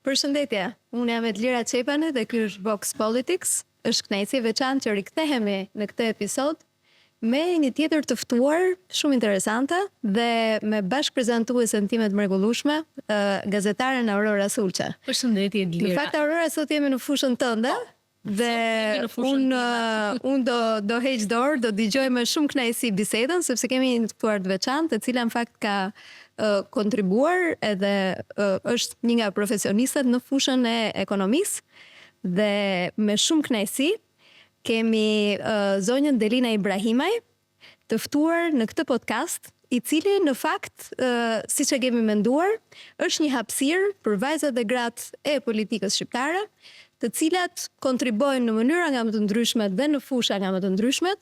Përshëndetje, unë jam Edlira Qepane dhe ky është Vox Politics. Është kënaqësi e veçantë që rikthehemi në këtë episod me një tjetër të ftuar shumë interesante dhe me bashkëprezantuesen time të mrekullueshme, gazetaren Aurora Sulçe. Përshëndetje Edlira. Në fakt Aurora sot jemi në fushën tënde. Dhe unë do heq dorë, do dëgjoj me shumë kënaqësi bisedën, sepse kemi një ftuar të veçantë, e cila në fakt ka kontribuar edhe është një nga profesionistët në fushën e ekonomisë, dhe me shumë kënaqësi kemi zonjën Delina Ibrahimaj të ftuar në këtë podcast, i cili në fakt, siç e kemi menduar, është një hapësirë për vajzat dhe gratë e politikës shqiptare, të cilat kontribojnë në mënyra nga më të ndryshmet dhe në fusha nga më të ndryshmet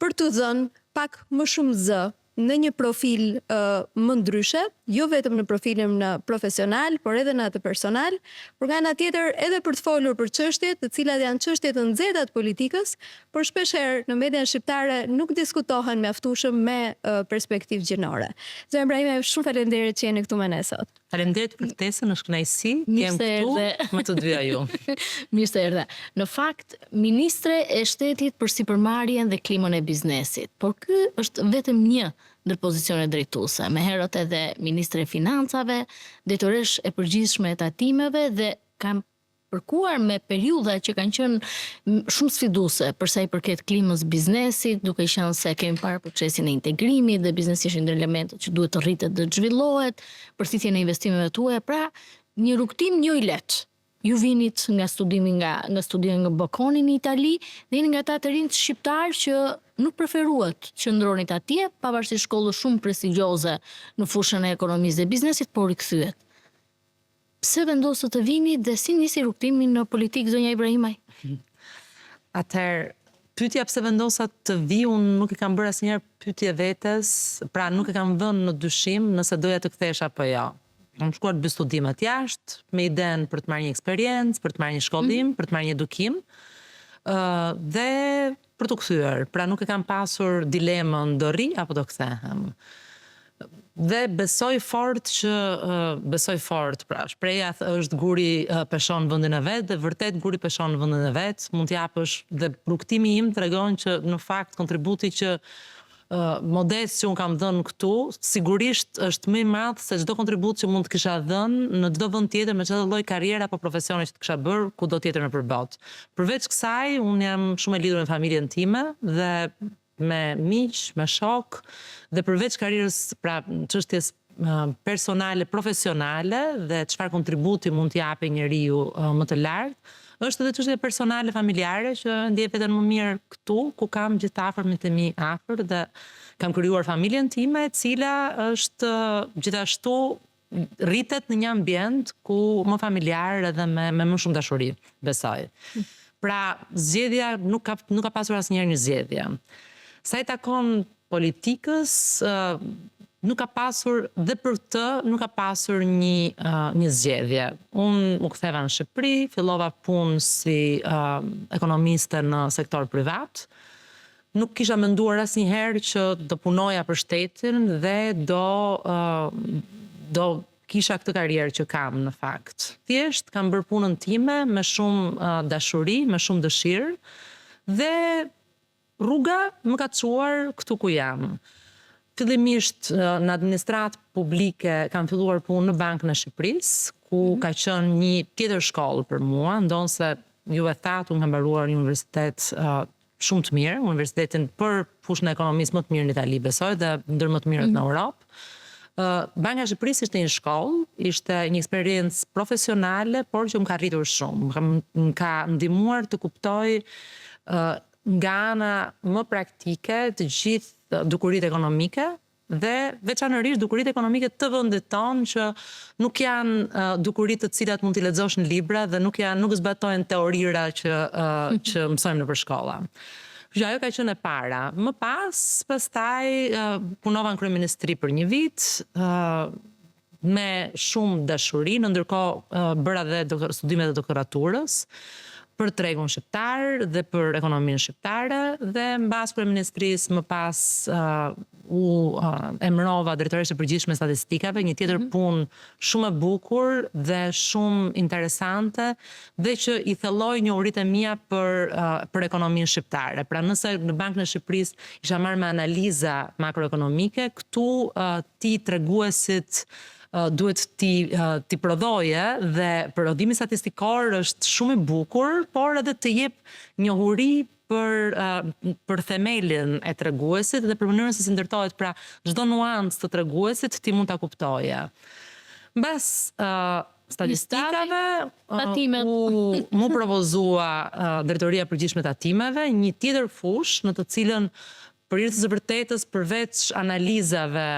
për të dhënë pak më shumë zë në një profil më ndryshe, jo vetëm në profilin në profesional, por edhe në atë personal, por nga ana tjetër edhe për të folur për çështjet të cilat janë çështje të nxehta të politikës, por shpeshherë në median shqiptare nuk diskutohen mjaftueshëm me perspektivë gjinore. Zonja Ibrahimaj, shumë faleminderit që jeni këtu me ne sot. Faleminderit për ftesën, është kënaqësi. Jem këtu me të dyja ju. Mirë se erdhe. Në fakt, ministre e shtetit për sipërmarrjen dhe klimën e biznesit, por ky është vetëm një ndër pozicionet drejtuese. Me herët edhe ministre e financave, drejtoresh e përgjithshme e tatimeve dhe kam përkuar me periudha që kanë qenë shumë sfiduese për sa i përket klimës biznesit, duke qenë se kemi parë procesin e integrimit dhe biznesi është një ndër elementët që duhet të rritet dhe të zhvillohet, përthithjen e investimeve tuaja, pra një rrugtim jo i lehtë. Ju vinit nga studimi nga Bocconi në Itali dhe jeni nga ata të rinj shqiptar që nuk preferuat që ndronit atje, pavarësisht shkollës shumë prestigjioze në fushën e ekonomisë dhe biznesit, por rikthyet. Pse vendosët të vini dhe si nisi rrugtimi në politikë, zonja Ibrahimaj? Atëherë, pyetja pse vendosa të vi, unë nuk e kam bërë asnjëherë pyetje vetes, pra nuk e kam vënë në dyshim nëse doja të kthesh apo jo. Kam shkuar të bëj studimet jashtë, me idenë për të marrë një eksperiencë, për të marrë një shkollim, për të marrë një edukim, dhe për të kthyer. Pra nuk e kam pasur dilemën do rri apo do kthehem. Dhe besoj fort, pra shpreha është guri peshon vendin e vet, dhe vërtet guri peshon vendin e vet, mund t'japësh dhe rrugtimi im tregon që në fakt kontributi që modest që unë kam dhënë këtu, sigurisht është më i madh se çdo kontribut që mund të kisha dhënë në çdo vend tjetër me çdo lloj karriere apo profesioni që të kisha bërë kudo tjetër nëpër botë. Përveç kësaj, unë jam shumë e lidhur me familjen time dhe me miq, me shok, dhe përveç karrierës, pra çështjes personale, profesionale dhe çfarë kontributi mund të japë njeriu më të lartë, është edhe çështje personale familjare që ndjej veten më mirë këtu, ku kam gjithë afërmit e mi afër dhe kam krijuar familjen time, e cila është gjithashtu rritet në një ambient ku më familjar edhe me më shumë dashuri, besoj. Pra, zgjedhja nuk ka pasur asnjëherë një zgjedhje. Sa i takon politikës, nuk ka pasur, dhe për të nuk ka pasur një zgjedhje. Unë u ktheva në Shqipëri, fillova punë si ekonomiste në sektor privat. Nuk kisha menduar asnjëherë që do punoja për shtetin dhe do kisha këtë karrierë që kam në fakt. Thjesht kam bërë punën time me shumë dashuri, me shumë dëshirë, dhe rruga më ka çuar këtu ku jam. Fillimisht në administratë publike kam filluar punë në Bankën e Shqipërisë, ku ka qenë një tjetër shkollë për mua, ndonse ju e thatë, unë kam mbaruar një universitet shumë të mirë, universitetin për fushën e ekonomisë më të mirë në Itali, besoj, dhe ndër më të mirët në Europë. Banka e Shqipërisë ishte një shkollë, ishte një eksperiencë profesionale, por që më ka rritur shumë. Më ka ndihmuar të kuptoj nga ana më praktike të gjithë dukuritë ekonomike dhe veçanërisht dukuritë ekonomike të vendit tonë, që nuk janë dukuritë të cilat mund t'i lexosh në libra dhe nuk zbatojnë teorira që mësojmë nëpër shkolla. Që ajo ka qenë e para. Më pastaj punova në kryeministri për një vit, me shumë dashuri, në ndërkohë bëra dhe studimet e doktoraturës. për tregun shqiptar dhe për ekonominë shqiptare dhe mbas kryeministrisë më pas u emërova drejtoreshe përgjithshme e statistikave, një tjetër punë shumë e bukur dhe shumë interesante dhe që i thelloi njohuritë mia për ekonominë shqiptare. Pra nëse në Bankën e Shqipërisë isha marrë me analiza makroekonomike, këtu ti treguesit duhet ti prodhoje dhe prodhimi statistikor është shumë i bukur, por edhe të jep njohuri për themelin e treguesit dhe për mënyrën se si ndërtohet, pra çdo nuancë të treguesit ti mund ta kuptoje. Mbas statistikave mu propozua Drejtoria e Përgjithshme e Tatimeve, një tjetër fushë në të cilën për hir të së vërtetës, përveç analizave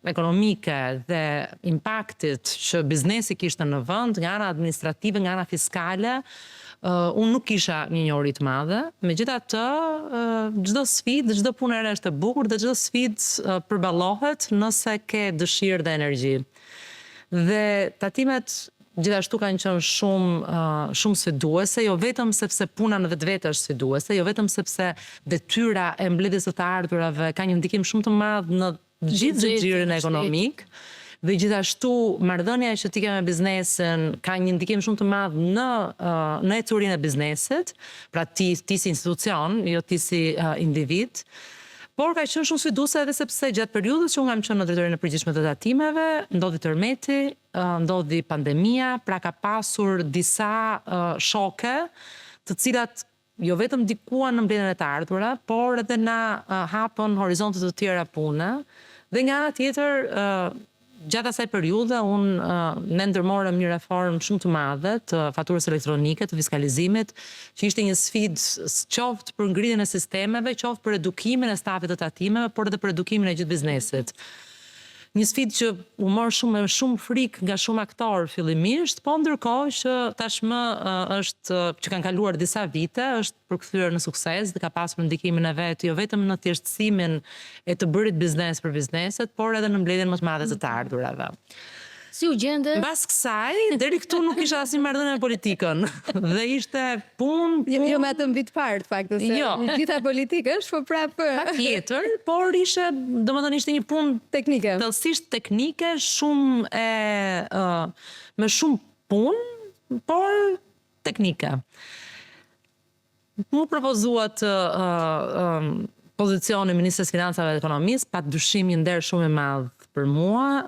ekonomike dhe impaktit që biznesi kishte në vend, nga ana administrative, nga ana fiskale, unë nuk kisha një njohuri të madhe. Megjithatë, çdo sfidë, çdo punë e re është e bukur dhe çdo sfidë përballohet nëse ke dëshirë dhe energji. Dhe tatimet gjithashtu kanë qenë shumë sfiduese, jo vetëm sepse puna në vetvete është sfiduese, jo vetëm sepse detyra e mbledhjes së të ardhurave ka një ndikim shumë të madh në gjithë xhirin ekonomik. Dhe gjithashtu marrëdhënia që ti ke me biznesin ka një ndikim shumë të madh në ecurinë e biznesit, pra ti si institucion, jo ti si individ. Por ka qenë shumë sfiduese edhe sepse gjatë periudhës që unë kam qenë në Drejtorinë e Përgjithshme të Tatimeve, ndodhi tërmeti, ndodhi pandemia, pra ka pasur disa shoke, të cilat jo vetëm ndikuan në mbledhjen e të ardhura, por edhe na hapën horizonte të tjera pune. Dhe nga ana tjetër, gjatë asaj periudhe, ne ndërmorëm një reformë shumë të madhe të faturës elektronike, të fiskalizimit, që ishte një sfidë qoftë për ngritjen e sistemeve, qoftë për edukimin e stafit të tatimeve, por edhe për edukimin e gjithë biznesit. Një sfidë që u mor shumë frikë nga shumë aktorë fillimisht, po ndërkohë që tashmë që kanë kaluar disa vite, është përkthyer në sukses dhe ka pasur ndikimin e vet, jo vetëm në thjeshtësimin e të bërit biznes për bizneset, por edhe në mbledhjen më të madhe të ardhurave. Si u gjende? Mbas kësaj, deri këtu nuk kisha asnjë marrëdhënie me politikën. Dhe ishte punë. Jo me atë në vit parë, të faktë, se gjitha politikë është, po prapë. Patjetër, por domethënë ishte një punë teknike. Thellësisht teknike, shumë me shumë punë, por teknike. Mu propozuat pozicioni Ministres Financave dhe Ekonomisë, pa dyshim një nder shumë i madh për mua,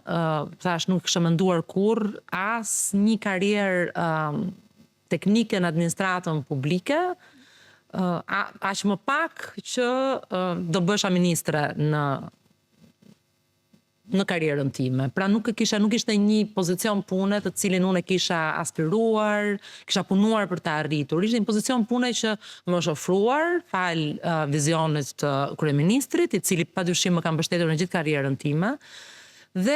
thash nuk kisha menduar kurrë as një karrierë teknike në administratën publike, aq më pak që do bësha ministre në karrierën time. Pra nuk ishte një pozicion pune të cilin unë e kisha aspiruar, kisha punuar për të arritur. Ishte një pozicion pune që më është ofruar fal vizionit të kryeministrit, i cili padyshim më ka mbështetur në gjithë karrierën time. Dhe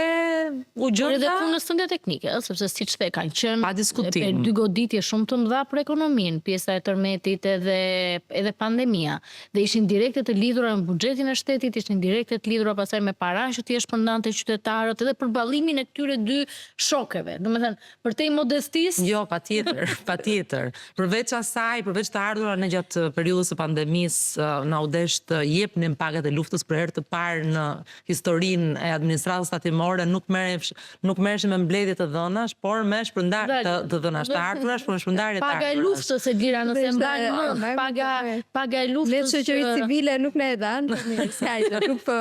u gjenda... Edhe punës tënde teknike, sepse siç the kanë qenë pa diskutim. Dy goditje shumë të mëdha për ekonominë, pjesa e tërmetit edhe pandemia. Dhe ishin direkte të lidhura në buxhetin e shtetit, ishin direkte të lidhura pastaj me paranë që ti shpërndante qytetarët edhe për ballimin e këtyre dy shokeve. Domethënë, përtej modestisë. Jo, patjetër. Përveç asaj, përveç të ardhurave në gjatë periudhës së pandemisë, na u desh të jepnim pagat e luftës për herë të parë në historinë e administratës nuk merreshim me mbledhje të dhënash, por me shpërndarje të dhënash të ardhurash, por me shpërndarje të ardhurash. Paga e luftës e dira nëse mban, paga e luftës. Le shoqëritë civile nuk na e dhanë, nuk po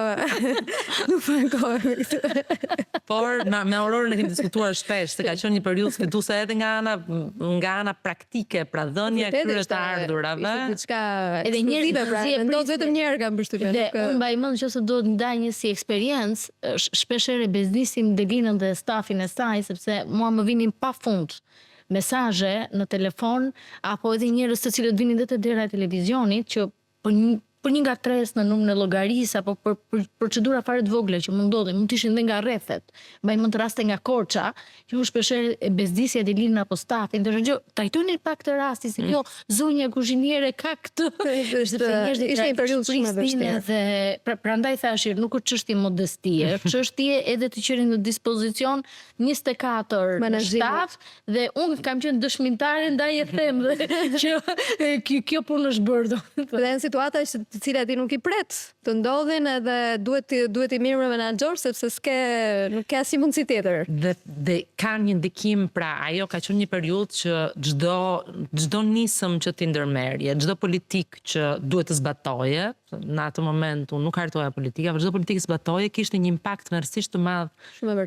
ankohemi. Por me Aurorën e kemi diskutuar shpesh, se ka qenë një periudhë sfiduese edhe nga ana praktike, pra dhënia e këtyre të ardhurave. Edhe njerëzit pra, ndodh vetëm një herë kam përshtypjen. Unë mbaj mend nëse do të ndaj një si eksperiencë, shpesh biznisin Delinën dhe stafin e saj, sepse mua më vinin pafund mesazhe në telefon apo edhe njerëz të cilët vinin dhe te dera e televizionit që për një ngatresë në numrin e llogarisë apo për procedura fare të vogla që mund ndodhin, mund të ishin dhe nga rrethet. Mbaj mend raste nga Korça, që u shpeshherë e bezdisja e Delin apo stafin, ndërsa trajtojnë pak të rastin se kjo zonja kuzhiniere ka këtë. Ishte një periudhë shumë e vështirë. Dhe prandaj thashë nuk është çështje modestie, është çështje edhe të qenë në dispozicion 24 staf dhe unë kam qenë dëshmitare ndaj e them dhe që kjo punë është bërë. Dhe në situata të cilat ti nuk i pret të ndodhin edhe duhet i mirë me menaxhor sepse nuk ka si mundësi tjetër. Dhe ka një ndikim, pra ajo ka qenë një periudhë që çdo nisëm që ti ndërmerrje, çdo politik që duhet të zbatoje, në atë moment unë nuk hartoja politika, por çdo politikë zbatoje kishte një impakt mërësisht të madh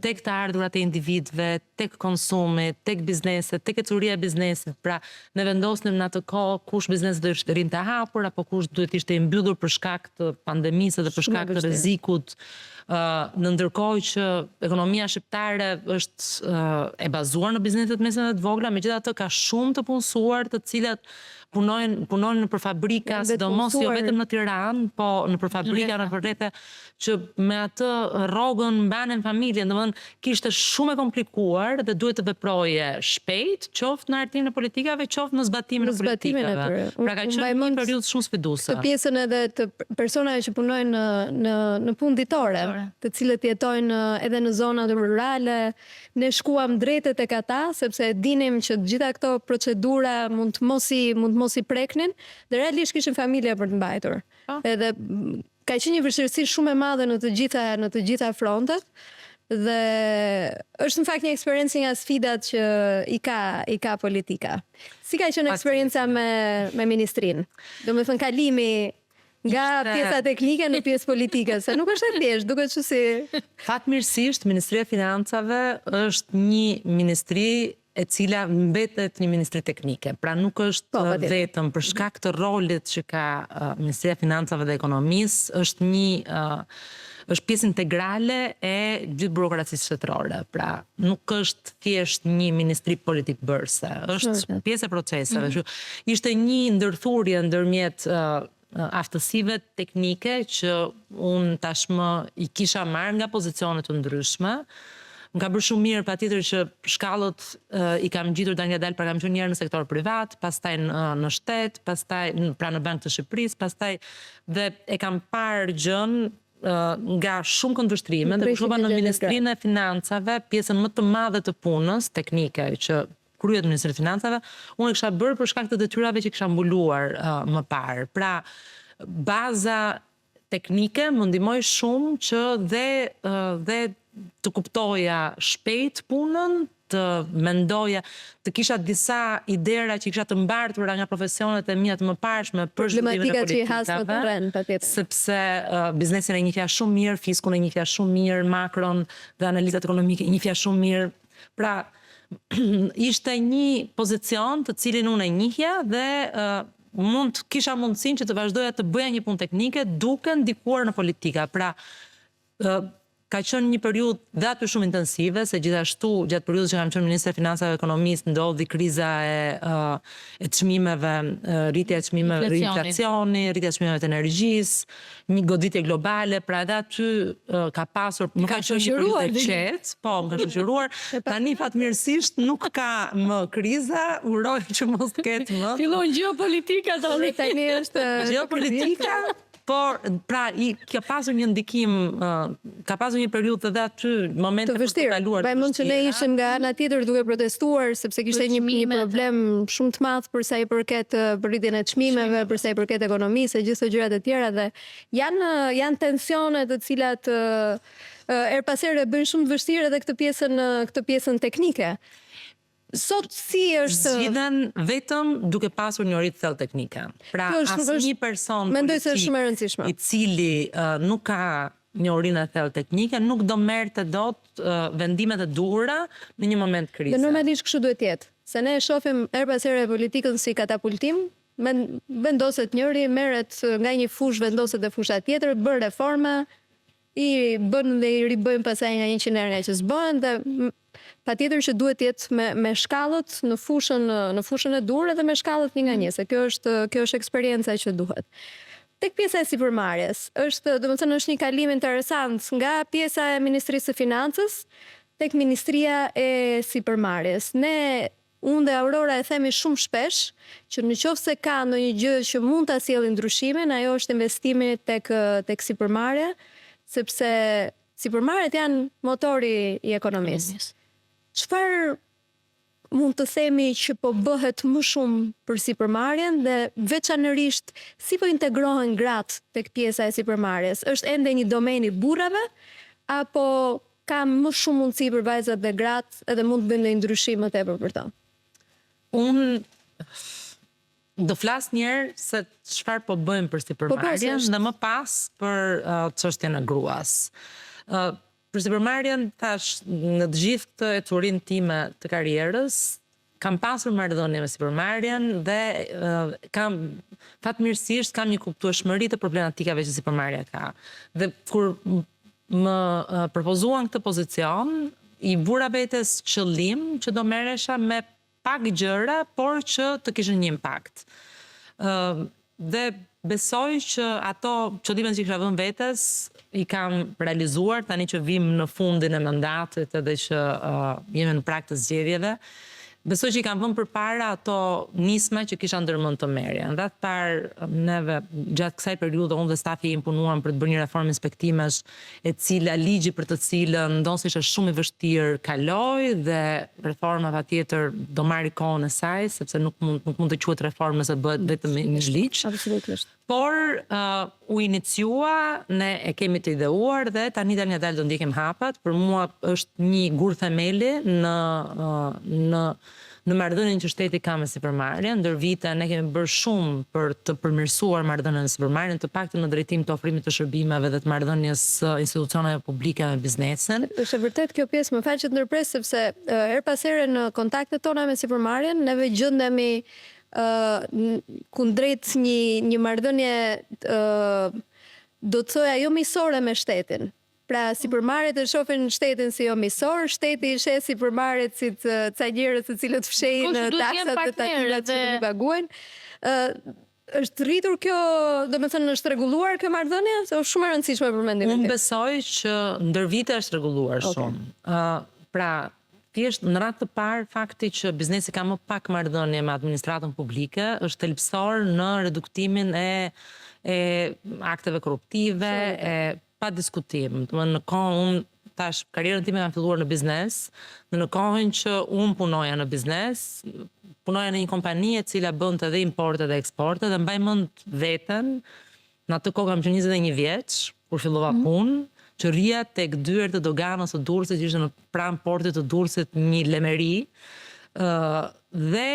tek të ardhurat e individëve, tek konsumi, tek bizneset, tek ecuria e biznesit. Pra ne vendosnim në atë kohë kush biznes do të rinte hapur apo kush duhet ishte i mbyllur për shkak të pandemisë dhe për shkak të rrezikut. Në ndërkohë që ekonomia shqiptare është e bazuar në bizneset mesme dhe të vogla, megjithatë ka shumë të punësuar të cilat punojnë në për fabrika, sidomos jo vetëm në Tiranë, po në për fabrika, në për rrethë që me atë rrogën mbanen familjen, domethënë kishte shumë e komplikuar dhe duhet të veproje shpejt, qoftë në hartimin e politikave, qoftë në zbatimin e politikave. Pra ka qenë një periudhë shumë sfiduese. Të pjesën edhe të personave që punojnë në punë ditore, të cilët jetojnë edhe në zonat rurale, ne shkuam drejt tek ata sepse dinim që të gjitha këto procedura mund të mos i preknin, dhe realisht kishin familje për të mbajtur. Edhe ka qenë një vështirësi shumë e madhe në të gjitha frontet, dhe është në fakt një eksperiencë nga sfidat që i ka politika. Si ka qenë eksperienca me ministrinë? Domethënë kalimi nga pjesa teknike në pjesë politike, se nuk është e thjeshtë, duket që si... Fatmirësisht, Ministria e Financave është një ministri e cila mbetet një ministri teknike. Pra nuk është vetëm për shkak të rolit që ka Ministria e Financave dhe Ekonomisë, është pjesë integrale e gjithë burokracisë shtetërore. Pra nuk është thjesht një ministri politik bërëse, është pjesë e proceseve. Ishte një ndërthurje ndërmjet aftësive teknike që unë tashmë i kisha marrë nga pozicionet të ndryshme. Më ka bërë shumë mirë patjetër që shkallët i kam gjitur dalë, pra kam qenë njerë në sektor privat, pastaj në shtet, pastaj pra në Bankë të Shqipërisë, pastaj dhe e kam parë gjën nga shumë këndvështrime, dhe përshova në Ministrinë e Financave, pjesën më të madhe të punës teknike që kryet në Ministrinë e Financave, unë e kisha bërë për shkak të detyrave që kisha mbuluar më parë. Pra, baza teknike më ndihmoi shumë që dhe të kuptoja shpejt punën, të mendoja, të kisha disa idera që kisha të mbartura nga profesionet e mia të mëparshme për zhvillimin e politikave, sepse biznesin e njihja shumë mirë, fiskun e njihja shumë mirë, makron dhe analizat ekonomike e njihja shumë mirë. Pra, ishte një pozicion të cilin unë e njihja dhe kisha mundësinë që të vazhdoja të bëja një punë teknike duke ndikuar në politika. Pra, ka qenë një periudhë dhe aty shumë intensive, se gjithashtu gjatë periudhës që kam qenë Ministre e Financave dhe Ekonomisë ndodhi kriza e çmimeve, rritja e çmimeve, inflacioni, rritja e çmimeve të energjisë, një goditje globale, pra edhe aty ka pasur, nuk ka qenë një periudhë e qetë, po, më ka shoqëruar, tani fatmirësisht nuk ka më kriza, uroj që mos ketë më. Fillon geopolitika tani është geopolitika. Por, pra, ka pasur një ndikim, ka pasur një periudhë edhe aty, momente për të kaluar. Të mund që ne ishim nga ana tjetër duke protestuar, sepse kishte një problem shumë të madh për sa i përket rritjen e çmimeve, për sa i përket ekonomisë, e gjithë këto gjërat e tjera, dhe janë tensione të cilat her pas here bëjnë shumë të vështirë edhe këtë pjesën teknike. Sot si është... Zgjidhen vetëm duke pasur një ori të thellë teknike. Pra, asnjë person politik i cili nuk ka një orinë e thellë teknike, nuk do merrte dot vendimet e duhura në një moment krize. Dhe normalisht kështu duhet jetë. Se ne shohim her pas here politikën si katapultim, vendoset njëri, merret nga një fushë, vendoset te fusha tjetër, bën reforma, i bën dhe i ribëjnë pasaj nga 100 herë që s'bën, dhe patjetër që duhet jetë me shkallët në fushën e durë dhe me shkallët një nga një, se kjo është eksperienca që duhet. tek pjesa e sipërmarrjes, domethënë është një kalim interesant nga pjesa e Ministrisë së Financës tek Ministria e Sipërmarrjes. Unë dhe Aurora e themi shumë shpesh që në qoftë se ka ndonjë gjë që mund ta sjellë ndryshimin, ajo është investimi tek sipërmarrja, sepse sipërmarrjet janë motori i ekonomisë. Çfarë mund të themi që po bëhet më shumë për sipërmarrjen dhe veçanërisht si po integrohen gratë tek pjesa e sipërmarrjes? Është ende një domen i burrave apo ka më shumë mundësi për vajzat dhe gratë edhe mund të bëjnë ndonjë ndryshim më tepër për to? Unë do flas njerë se çfarë po bëjmë për sipërmarrjen dhe më pas për çështjen e gruas. Për sipërmarrjen thash në të gjithë këtë ecurinë time të karrierës kam pasur marrëdhënie me sipërmarrjen dhe fatmirësisht kam një kuptueshmëri të problematikave që sipërmarrja ka. Dhe kur më propozuan këtë pozicion, i vura vetes qëllim që do merresha me pak gjëra, por që të kishin një impakt. Dhe besoj që ato qëllimet që kisha vënë vetes i kam realizuar tani që vim në fundin e mandatit edhe që jemi në prag të zgjedhjeve. Besoj që i kam vënë përpara ato nisma që kisha ndërmend të merrja. Nga të parë neve gjatë kësaj periudhe unë dhe stafi im punuam për të bërë një reformë inspektimesh e cila ligji për të cilën ndoshta ishte shumë i vështirë kaloi dhe reforma patjetër do marrë kohën e saj sepse nuk mund të quhet reformë nëse bëhet vetëm një ligj. Absolutisht. Por u iniciua, ne e kemi të ideuar dhe tani do ndjekim hapat. Për mua është një gur themeli në marrëdhënien që shteti ka me sipërmarrjen. Ndër vite ne kemi bërë shumë për të përmirësuar marrëdhënien me sipërmarrjen, të paktën në drejtim të ofrimit të shërbimeve dhe të marrëdhënies institucioneve publike me biznesin. Është vërtet kjo pjesë më fal që të ndërpres sepse her pas here në kontaktet tona me sipërmarrjen neve gjendemi kundrejt një marrëdhënie do të thoja jo miqësore me shtetin. Pra sipërmarrjet e shohin shtetin si jo miqësor, shteti i sheh sipërmarrjet si ca njerëz të cilët fshehin taksat e takimet që i paguajnë. Është rritur kjo, domethënë është rregulluar kjo marrëdhënie, se është shumë e rëndësishme për mendimin tim. Unë besoj që ndër vite është rregulluar shumë. Pra thjesht në radhë të parë fakti që biznesi ka më pak marrëdhënie me administratën publike është thelbësor në reduktimin e akteve korruptive, pa diskutim. Në kohën unë tash karrierën time kam filluar në biznes, dhe në kohën që unë punoja në biznes, punoja në një kompani e cila bënte edhe importe dhe eksporte dhe mbaj mend veten, në atë kohë kam qenë 21 vjeç, kur fillova punë, që rria tek dyert të doganës së Durrësit, që ishte në pranë portit të Durrësit një lemeri, dhe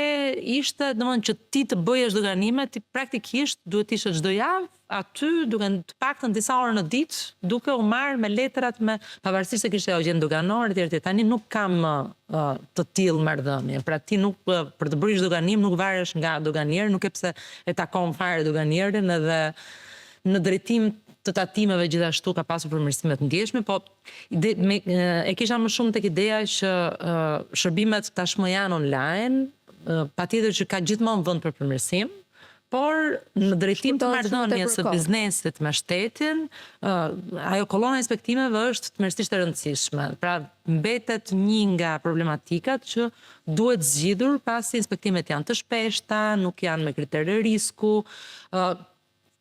ishte, domethënë që ti të bëjesh doganime, ti praktikisht duhet ishe çdo javë aty duke të paktën disa orë në ditë, duke u marrë me letrat pavarësisht se kishte agent doganor etj. Tani nuk kam të tillë marrëdhënie. Pra ti nuk për të bërë doganim nuk varesh nga doganier, nuk e pse e takon fare doganierin edhe në drejtim të tatimeve gjithashtu ka pasur përmirësime të ndjeshme, po e kisha më shumë tek ideja që shërbimet tashmë janë online, patjetër që ka gjithmonë vend për përmirësim, por në drejtim të marrëdhënies së biznesit me shtetin, ajo kolona e inspektimeve është tmerrsisht e rëndësishme. Pra mbetet një nga problematikat që duhet zgjidhur pasi inspektimet janë të shpeshta, nuk janë me kritere risku,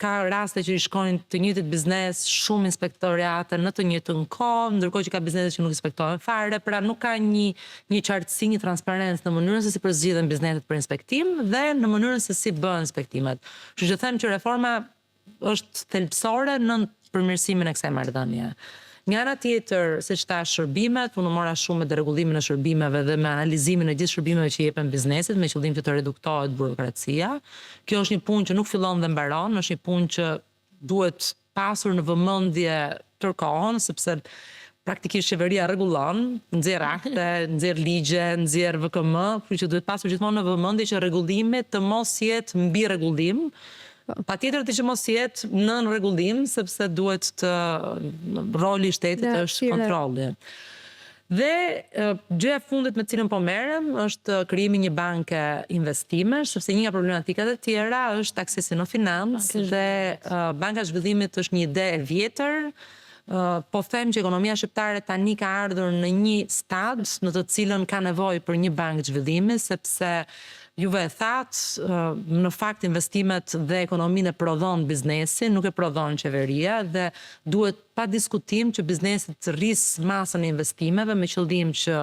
ka raste që i shkojnë të njëjtit biznes shumë inspektorate në të njëjtën kohë, ndërkohë që ka biznese që nuk inspektohen fare, pra nuk ka një qartësi, një transparencë në mënyrën se si përzgjidhen bizneset për inspektim dhe në mënyrën se si bëhen inspektimet. Kështu që them që reforma është thelbësore në përmirësimin e kësaj marrëdhënie. Nga ana tjetër, siç thash, shërbimet, unë mora shumë me deregullimin e shërbimeve dhe me analizimin e gjithë shërbimeve që jepen biznesit me qëllim që të reduktohet burokracia. Kjo është një punë që nuk fillon dhe mbaron, është një punë që duhet pasur në vëmendje tërkohën, sepse praktikisht qeveria rregullon, nxjerr akte, nxjerr ligje, nxjerr VKM, kështu që duhet pasur gjithmonë në vëmendje që rregullimi të mos jetë mbi rregullim. Patjetër që mos jetë nën rregullim, sepse duhet të roli i shtetit është kontrolli. Dhe gjëja e fundit me cilën po merrem është krijimi një banke investimesh, sepse një nga problematikat e tjera është aksesi në financë dhe banka e zhvillimit është një ide e vjetër. Po them që ekonomia shqiptare tani ka ardhur në një stad në të cilën ka nevojë për një bankë zhvillimi, sepse juve e thatë, në fakt investimet dhe ekonominë e prodhon biznesi, nuk e prodhon qeveria dhe duhet pa diskutim që biznesi të rrisë masën e investimeve me qëllim që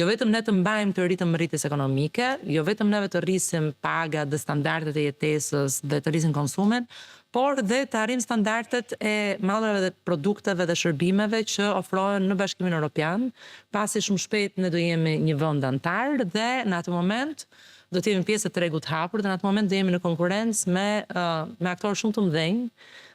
jo vetëm ne të mbajmë të ritëm rritjes ekonomike, jo vetëm neve të rrisim pagat dhe standardet e jetesës dhe të rrisim konsumin, por dhe të arrim standardet e mallrave dhe produkteve dhe shërbimeve që ofrohen në Bashkimin Evropian, pasi shumë shpejt ne do jemi një vend antar dhe në atë moment do të jemi pjesë e tregut hapur dhe në atë moment do jemi në konkurrencë me aktorë shumë të mëdhenj.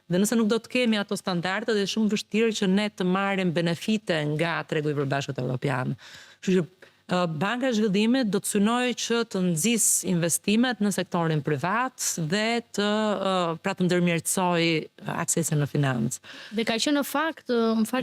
Dhe nëse nuk do të kemi ato standarde, dhe shumë vështirë që ne të marrim benefite nga tregu i përbashkët evropian. Kështu që Banka e Zhvillimit do të synojë që të nxjisë investimet në sektorin privat dhe pra të ndërmjetësojë aksesin në financë. Dhe ka qenë në fakt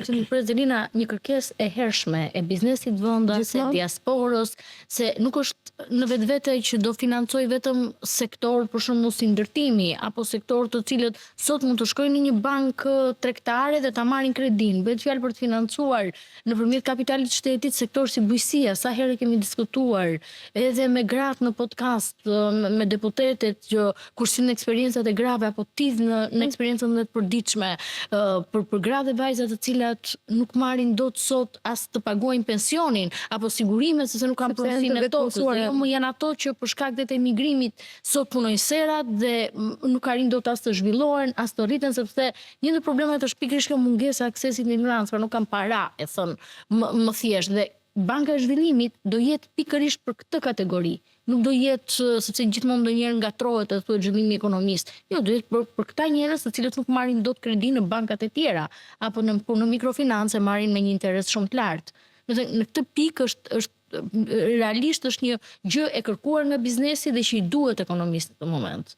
që Prezilina një kërkesë e hershme e biznesit vendas, e diasporës, se nuk është në vetvete që do financoj vetëm sektor për shembull si ndërtimi apo sektor të cilët sot mund të shkojnë në një bankë tregtare dhe ta marrin kredin. Bëhet fjalë për të financuar nëpërmjet kapitalit të shtetit sektor si bujqësia, sa herë kemi diskutuar edhe me gratë në podcast, me deputetet që kurshin eksperiencat e grave apo tidh në eksperiencën dhe të përditshme për gratë dhe vajzat të cilat nuk marrin dot sot as të paguajnë pensionin apo sigurimet sepse nuk kanë pronësinë e tokës. Jo më janë ato që për shkak të emigrimit sot punojnë serat dhe nuk arrin dot as të zhvillohen, as të rriten sepse një ndër problemet është pikërisht kjo mungesa e aksesit në ignorancë, pra nuk kanë para, e thon më thjesht dhe Banka e Zhvillimit do jetë pikërisht për këtë kategori. Nuk do jetë sepse gjithmonë ndonjëherë ngatrohet të thuhet zhvillimi ekonomist. Jo, do jetë për këta njerëz të cilët nuk marrin dot kredi në bankat e tjera apo në mikrofinance marrin me një interes shumë të lartë. Në këtë pikë është realisht është një gjë e kërkuar nga biznesi dhe që i duhet ekonomistë në moment.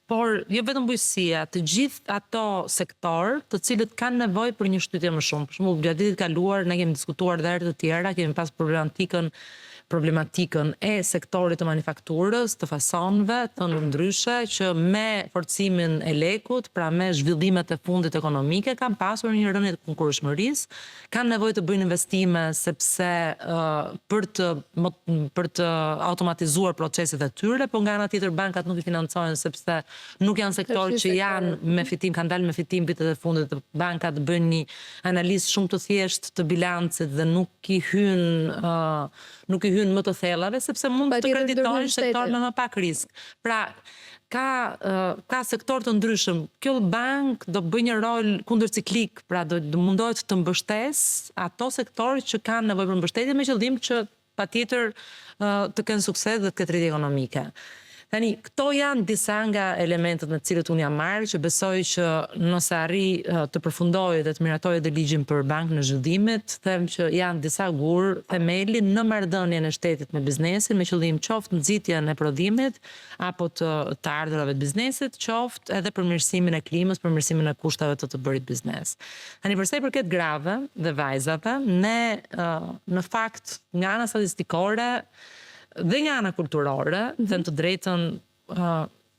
Por jo vetëm bujqësia, të gjithë ato sektor të cilët kanë nevojë për një shtytje më shumë. Për shembull, gjatë ditës kaluar ne kemi diskutuar dhe herë të tjera, kemi pas problematikën e sektorit të manufakturës, të fasonëve, të ndryshe që me forcimin e lekut, pra me zhvillimet e fundit ekonomike, kanë pasur një rënje të konkurrshmërisë, kanë nevojë të bëjnë investime sepse për të automatizuar proceset e tyre, por nga ana tjetër bankat nuk i financojnë sepse nuk janë sektor që janë me fitim, kanë dalë me fitim vitet e fundit, bankat bëjnë një analizë shumë të thjeshtë të bilancit dhe nuk i hyn më të thellave sepse mund të kreditojnë sektor me më pak risk. Pra, ka sektor të ndryshëm. Kjo bank do bëjë një rol kundërciklik, pra do mundohet të mbështesë ato sektorë që kanë nevojë për mbështetje me qëllim që patjetër të kenë sukses dhe të ketë rritje ekonomike. Tani, këto janë disa nga elementet me të cilët unë jam marrë, që besoj që nëse arri të përfundoj dhe të miratoj dhe ligjin për bankën e zhvillimit, them që janë disa gur themeli në marrëdhënien e shtetit me biznesin, me qëllim qoftë nxitjen e prodhimit apo të ardhurave të biznesit, qoftë edhe përmirësimin e klimës, përmirësimin e kushtave të bërit biznes. Tani, përsa i përket grave dhe vajzave, ne në fakt nga ana statistikore dhe nga ana kulturore, them të drejtën,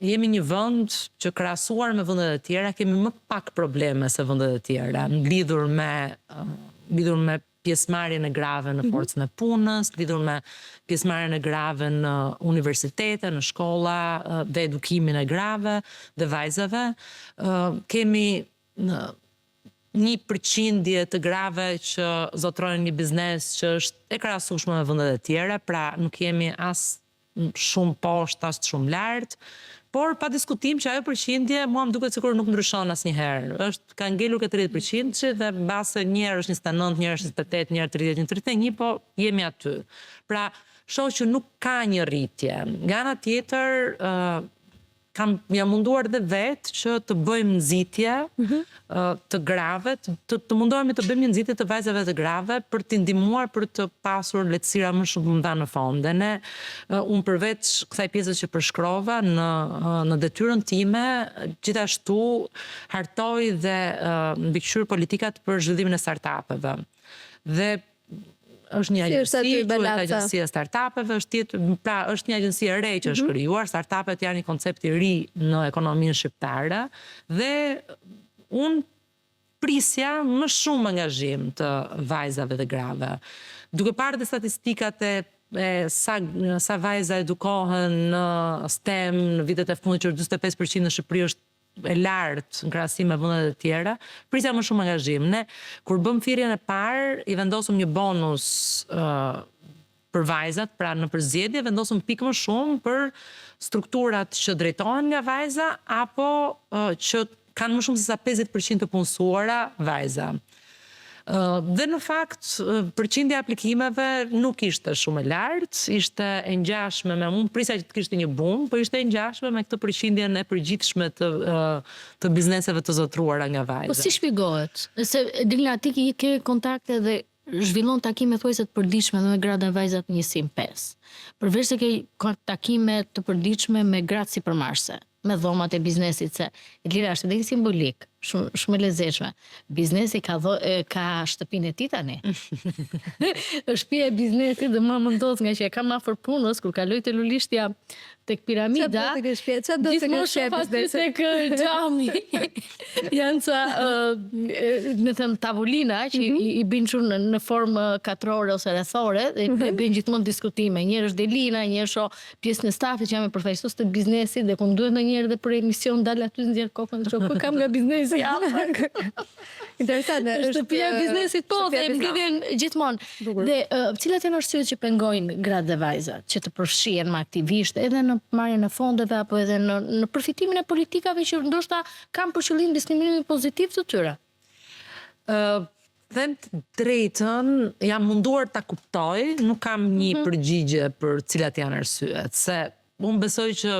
jemi një vend që krahasuar me vendet e tjera kemi më pak probleme se vendet e tjera, lidhur me pjesëmarrjen e grave në forcën e punës, lidhur me pjesëmarrjen e grave në universitete, në shkolla dhe edukimin e grave dhe vajzave. Kemi një përqindje të grave që zotrojnë një biznes që është e krahasueshme me vendet e tjera, pra nuk jemi as shumë poshtë, as shumë lart, por pa diskutim që ajo përqindje mua më duket sikur nuk ndryshon asnjëherë. Ka ngelur ke 30% dhe mbase një herë është 29, një herë është 28, një herë 30, një 31, po jemi aty. Pra, shoh që nuk ka një rritje. Nga ana tjetër, jam munduar dhe vetë që të bëjmë nxitje të grave, të mundohemi të bëjmë një nxitje të vajzave të grave për t'i ndihmuar për të pasur lehtësira më shumë mëdha në fond. Dhe unë përveç kësaj pjesës që përshkrova në detyrën time, gjithashtu hartoj dhe mbikëqyr politikat për zhvillimin e startupeve. Dhe është një agjenci, aty balanca? agjencia startupeve, është një agjenci e re që është krijuar, startupet janë një koncept i ri në ekonominë shqiptare dhe unë prisja më shumë angazhim të vajzave dhe grave. Duke parë dhe statistikat sa vajza edukohen në STEM në vitet e fundit, që 45% në Shqipëri është e lartë në krahasim me vendet e tjera, prisja më shumë angazhim. Ne kur bëm thirrjen e parë, i vendosëm një bonus për vajzat, pra në përzgjedhje vendosëm pikë më shumë për strukturat që drejtohen nga vajza apo që kanë më shumë se sa 50% të punësuara vajza. Dhe në fakt, përqindja e aplikimeve nuk ishte shumë e lartë, ishte e ngjashme me, unë prisja që të kishte një boom, por ishte e ngjashme me këtë përqindjen e përgjithshme të bizneseve të zotruara nga vajza. Po si shpjegohet? Se Dilna, ti ke kontakte dhe zhvillon takime thuajse të përditshme dhe me gratë dhe vajzat njësim 5. Përveç se ke takime të përditshme me gratë sipërmarrëse, me dhomat e biznesit, se Lira është edhe simbolik, shumë e lezetshme. Biznesi ka shtëpinë e tij tani. Shtëpia e biznesit dhe më ndodh nga që e kam afër punës, kur kaloj te Lulishtja tek piramida, gjithmonë shoh aty tek xhami. Janë ca në them tavolina që i bëjnë shumë në formë katrore ose rrethore, dhe bëjnë gjithmonë diskutime. Një është Delina, një është pjesë në stafit që jam e përfaqësues të biznesit, dhe kur duhet ndonjëherë dhe për emision dal aty nxjerr kokën dhe shoh kam nga biznesi. Interesante. Shtëpia e biznesit po, dhe mbledhen gjithmonë. Dhe cilat janë arsyet që pengojnë gratë dhe vajzat që të përfshihen me aktivisht edhe në marrjen e fondeve apo edhe në përfitimin e politikave që ndoshta kanë për qëllim diskriminimin pozitiv të tyre? Them të drejtën, jam munduar ta kuptoj, nuk kam një përgjigje për cilat janë arsyet, se unë besoj që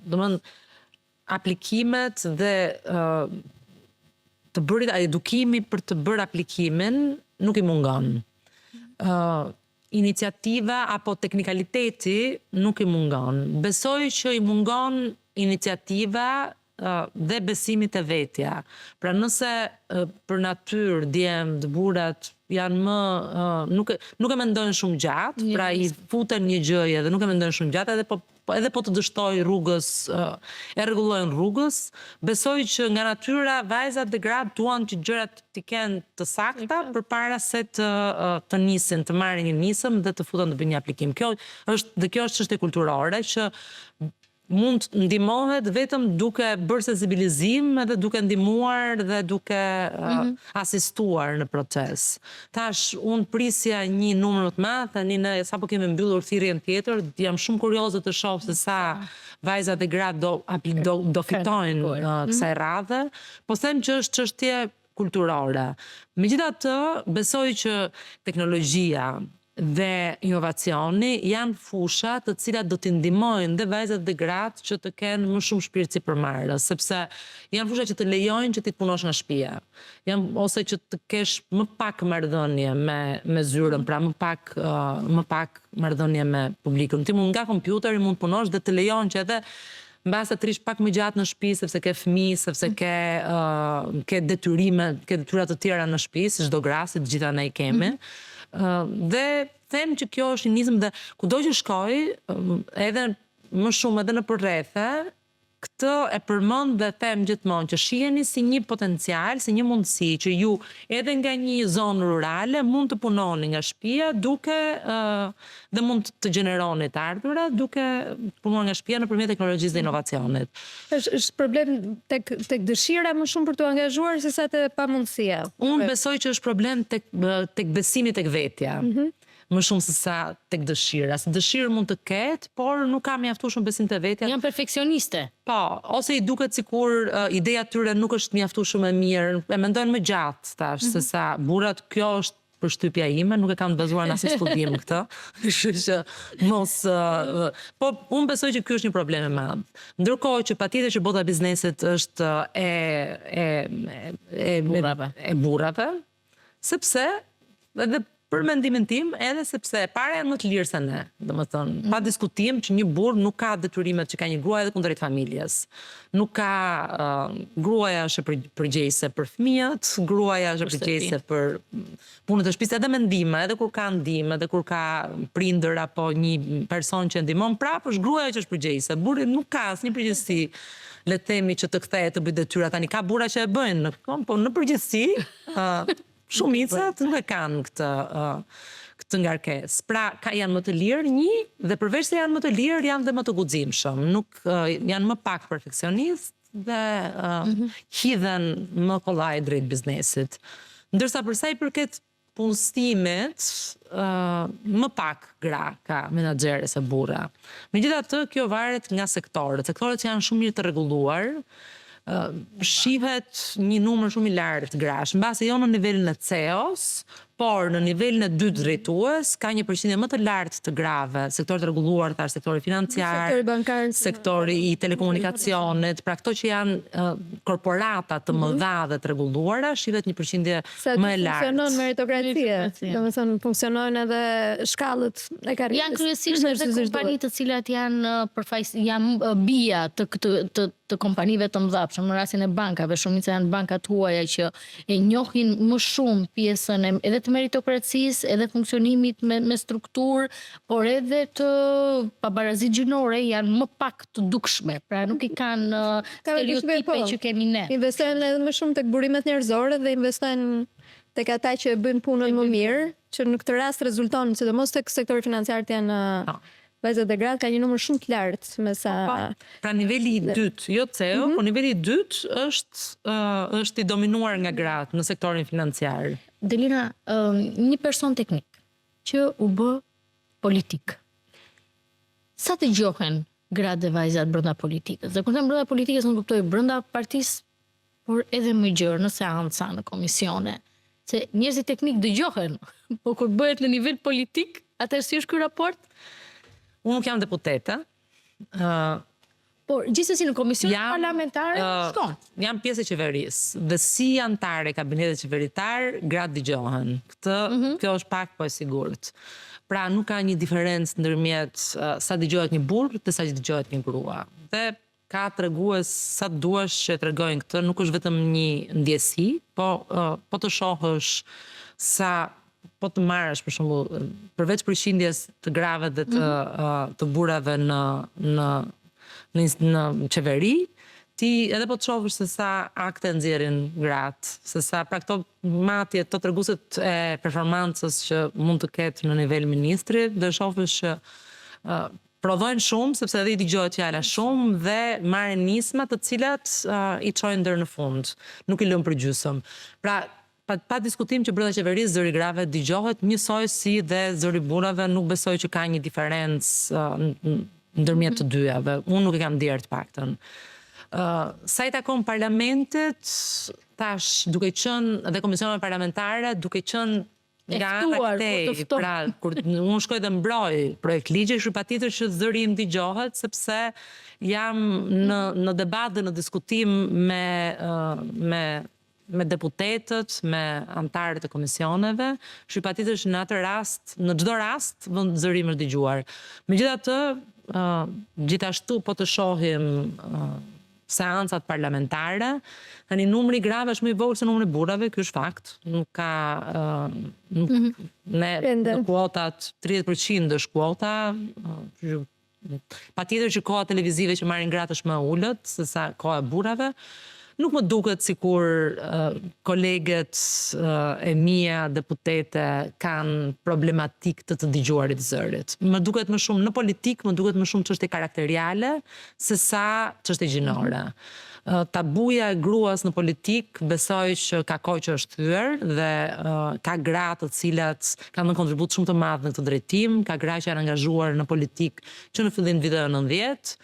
domethënë aplikimet dhe të bërit edukimi për të bërë aplikimin nuk i mungon. Iniciativa apo teknikaliteti nuk i mungon. Besoj që i mungon iniciativa dhe besimit e vetja. Pra nëse për natyrë djemt, burrat janë më nuk e mendojnë shumë gjatë, pra i futen një gjëje dhe nuk e mendojnë shumë gjatë, edhe po të dështoj rrugës, e rregullojnë rrugës. Besoj që nga natyra vajzat dhe gratë duan që gjërat të kenë të sakta përpara se të nisin, të marrin një nisëm dhe të futen të bëjnë një aplikim. Kjo është çështje kulturore që mund të ndihmohet vetëm duke bërë sensibilizim edhe duke ndihmuar dhe duke asistuar në proces. Tash, unë prisja një numër të madh, tani ne sapo kemi mbyllur thirrjen tjetër, jam shumë kurioze të shoh se sa vajza dhe gratë do fitojnë kësaj radhe, po them që është çështje kulturore. Megjithatë, besoj që teknologjia dhe inovacioni janë fusha të cilat do t'i ndihmojnë dhe vajzat dhe gratë që të kenë më shumë shpirt sipërmarrës, sepse janë fusha që të lejojnë që ti të punosh nga shtëpia. Ose që të kesh më pak marrëdhënie me zyrën, pra më pak marrëdhënie me publikun. Ti mund nga kompjuteri mund të punosh dhe të lejon që edhe mbas të rish pak më gjatë në shtëpi, sepse ke fëmijë, sepse ke detyra të tjera në shtëpi, si çdo gra, si të gjitha ne i kemi. Dhe them që kjo është një nizëm dhe kudo që shkoj, edhe më shumë edhe në përrethë, këtë e përmend dhe them gjithmonë që shiheni si një potencial, si një mundësi që ju edhe nga një zonë rurale mund të punoni nga shtëpia dhe mund të gjeneroni të ardhura duke punuar nga shtëpia nëpërmjet teknologjisë dhe inovacionit. Është problem tek dëshira më shumë për të angazhuar se sa te pamundësia. Unë besoj që është problem tek besimi tek vetja. Më shumë se sa tek dëshira. Se dëshirë mund të ketë, por nuk ka mjaftueshëm besim te vetja. Janë perfeksioniste. Po, ose i duket sikur ideja tyre nuk është mjaftueshëm e mirë, e mendojnë më gjatë tash se sa burrat. Kjo është përshtypja ime, nuk e kam të bazuar në asnjë studim këtë. Kështu që mos po unë besoj që ky është një problem i madh. Ndërkohë që patjetër që bota e biznesit është e burrave, sepse edhe Për mendimin tim, edhe sepse para janë më të lirë se ne, domethënë, pa diskutim që një burr nuk ka detyrimet që ka një gruaj edhe kundrejt familjes. Nuk ka gruaja është përgjegjëse për fëmijët, gruaja është përgjegjëse për punët e shtëpisë, edhe me ndihmë, edhe kur ka ndihmë, edhe kur ka prindër apo një person që ndihmon, prapë është gruaja që është përgjegjëse. Burri nuk ka asnjë përgjegjësi, le të themi që të kthehet të bëjë detyra. Tani ka burra që e bëjnë, po në përgjithësi shumicat nuk e kanë këtë ngarkesë. Pra, janë më të lirë dhe përveç se janë më të lirë, janë dhe më të guximshëm. Nuk janë më pak perfekcionist dhe hidhen më kollaj drejt biznesit. Ndërsa për sa i përket punëstimit, më pak gra ka menaxhere se burra. Megjithatë, kjo varet nga sektorët. Sektorët janë shumë mirë të rregulluar, shihet një numër shumë i lartë grash, mbase jo në nivelin e CEO-s, por në nivelin e dytë drejtues ka një përqindje më të lartë të grave, sektori të rregulluar, thash sektori financiar, Sektori bankar, sektori i telekomunikacionit, pra këto që janë korporata të mëdha dhe të rregulluara, shihet një përqindje më e lartë. Funksionon meritokracia, domethënë funksionojnë edhe shkallët e karrierës. Janë kryesisht edhe kompani të cilat janë bija të kompanive të mëdha, për shembull në rastin e bankave, shumica janë bankat huaja që e njohin më shumë pjesën edhe të meritokracisë, edhe funksionimit me strukturë, por edhe të pabarazit gjinore janë më pak të dukshme, pra nuk i kanë stereotipe që kemi ne. Investojnë edhe më shumë tek burimet njerëzore dhe investojnë tek ata që bëjnë punën më mirë, që në këtë rast rezulton, sidomos tek sektori financiar janë vajzat e gratë ka një numër shumë të lartë me sa. Pra niveli i dytë, jo CEO, po niveli i dytë është i dominuar nga gratë në sektorin financiar. Delina, një person teknik që u bë politik. Sa të gjohen gratë dhe vajzat brenda politikës? Dhe kur them brenda politikës, nuk kuptoj brenda partisë, por edhe më gjerë në seanca, në komisione. Se njerëzit teknik dëgjohen, po kur bëhet në nivel politik, atëherë si është ky raport? Unë nuk jam deputete. Por gjithsesi në komision parlamentare shkon. Jam pjesë e qeverisë dhe si antare e kabinetit qeveritar, gratë dëgjohen. Kjo është pak po e sigurt. Pra nuk ka një diferencë ndërmjet sa dëgjohet një burr dhe sa dëgjohet një grua. Dhe ka tregues sa duash që tregojnë këtë, nuk është vetëm një ndjesi, po të shohësh sa po të marrësh për shembull përveç përqindjes të grave dhe të burrave në qeveri, ti edhe po të shohësh se sa akte nxjerrin gratë, se sa pra këto matje të treguesit e performancës që mund të ketë në nivel ministri, dhe shohësh që prodhojnë shumë, sepse edhe i dëgjohet fjala shumë dhe marrin nisma të cilat i çojnë deri në fund, nuk i lënë për gjysmë. Pra pa diskutim që brenda qeverisë zëri grave dëgjohet njësoj si dhe zëri burrave, nuk besoj që ka një diferencë ndërmjet të dyjave. Unë nuk e kam ndier të paktën. Sa i takon parlamentit, tash duke qenë dhe komisionet parlamentare, duke qenë nga këtej, pra kur unë shkoj dhe mbroj projekt ligje, është patjetër që zëri im dëgjohet, sepse jam në debat dhe në diskutim me deputetët, me antarët e komisioneve, është patjetër që në atë rast, në çdo rast, zëri im është dëgjuar. Megjithatë, gjithashtu po të shohim seancat parlamentare, tani numri i grave është më i vogël se numri i burrave, ky është fakt. Nuk ka në kuotat 30% është kuota. Patjetër që koha televizive që marrin gratë është më e ulët se sa koha e burrave. Nuk më duket sikur kolegët e mia deputete kanë problematik të dëgjuarit zërit. Më duket më shumë në politik, më duket më shumë çështje karakteriale se sa çështje gjinore. Tabuja e gruas në politik besoj që ka kohë që është thyer dhe ka gra të cilat kanë dhënë kontribut shumë të madh në këtë drejtim, ka gra që janë angazhuar në politik që në fillim të viteve 90,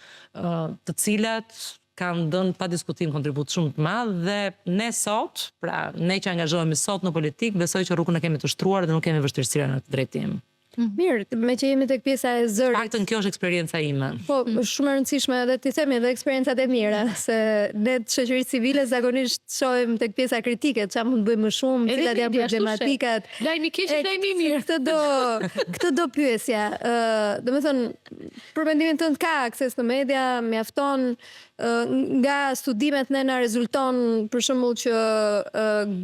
të cilat kanë dhënë pa diskutim kontribut shumë të madh dhe ne sot, pra ne që angazhohemi sot në politik, besoj që rrugën e kemi të shtruar dhe nuk kemi vështirësira në këtë drejtim. Mirë, me që jemi tek pjesa e zërit. Paktën kjo është eksperienca ime. Po, shumë e rëndësishme edhe ti themi edhe eksperiencat e mira, se ne të shoqërisë civile zakonisht shohim tek pjesa kritike, çfarë mund të bëjmë më shumë, cilat janë problematikat. Lajmi keq, lajmi mirë. Këtë do pyesja. Domethënë, për mendimin tënd ka akses në media, mjafton nga studimet ne na rezulton për shembull që